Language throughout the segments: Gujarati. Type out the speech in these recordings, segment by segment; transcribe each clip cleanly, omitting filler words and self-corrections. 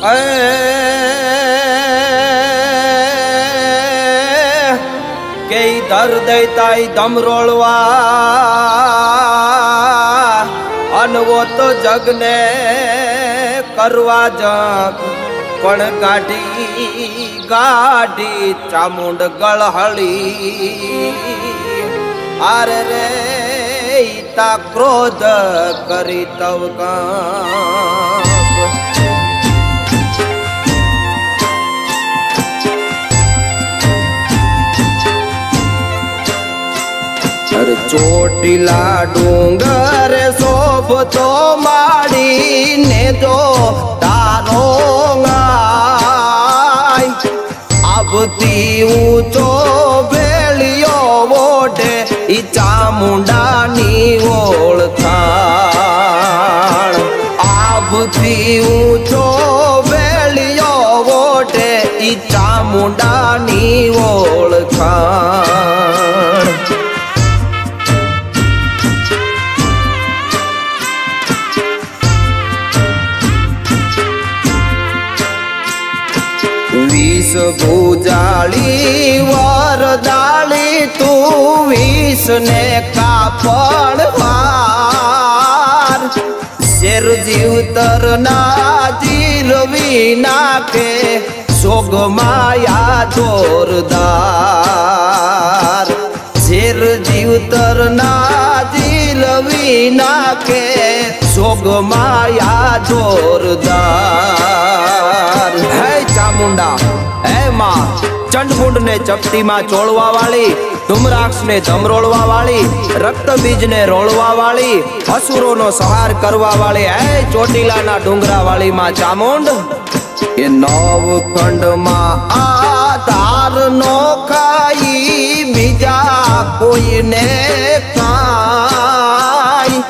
કે ધર દૈતાઈ ધમરોળવા અનવો તો જગને કરવા જગ પણ ગાઢી ચામુંડ ગળહળી આરે રે તા ક્રોધ કરી તવ ચોટીલા ડુંગર શોભતો માડીને જો તારો આવતી ઊંચો ભેળિયો ઓઢે ઈ ચામુંડાની ઓળખાણ આવતી ઊંચો ભેળિયો ઓઢે ઈ ચામુંડાની ઓળખાણ વિષ ભૂજાળી વરદાળી તું વિષ ને કાપડ વાર શેર જીવતર ના જીરવી નાખે સોગ માયા જોરદાર શેર જીવતર ના જીરવી નાખે સોગ માયા જોરદાર હે ચામુંડા હે માં ચંડમુંડ ને ચપટી માં ચોળવા વાળી ધુમરાક્ષ ને ધમરોળવા વાળી રક્ત બીજ ને રોળવા વાળી અસુરો નો સંહાર કરવા વાળી હે ચોટીલા ના ડુંગરા વાળી માં ચામુંડ એ નવ ખંડ માં આધાર નો ખાઈ બીજા કોઈને ખાય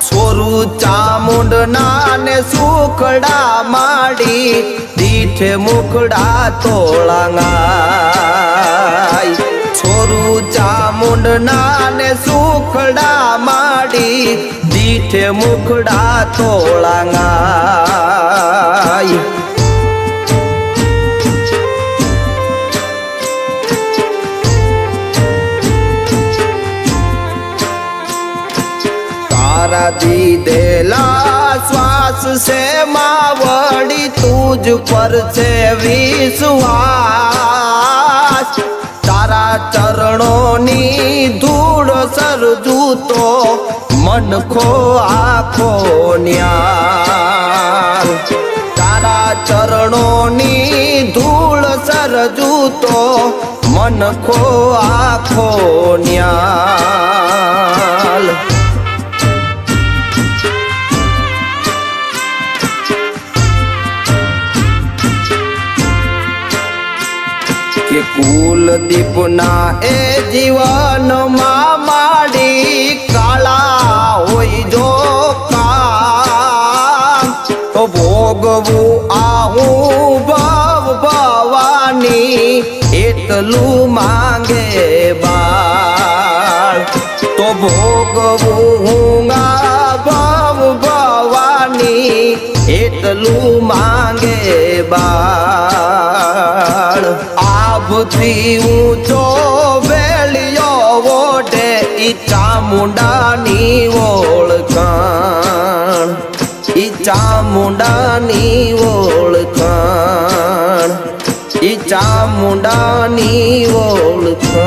સોરું ચામુંડ નાને સુખડા માડી દીઠે મુખડા તોળાંગાય છોરું ચામુંડ નાને સુખડા માડી દીઠે મુખડા તોળાંગાય દીદેલા શ્વાસ છે માવડી તુજ પર છે વિશ્વાસ તારા ચરણોની ધૂળ સરજુ તો મન ખો આખો ન્યાલ તારા ચરણોની ધૂળ સરજુ તો મન ખો આખો ન્યાલ કે કુલદીપ ના એ જીવન માં માડી કાળા હોય જો કામ તો ભોગવું આહું ભવ ભવાની એટલું માંગે બાળ તો ભોગવું ભવ ભવાની એટલું માંગે બાળ આવતી ઊંચો વેલિયો ઓઢે ઈ ચામુંડાની ઓળખાણ ઈ ચામુંડાની ઓળખાણ ઈ ચામુંડાની ઓળખાણ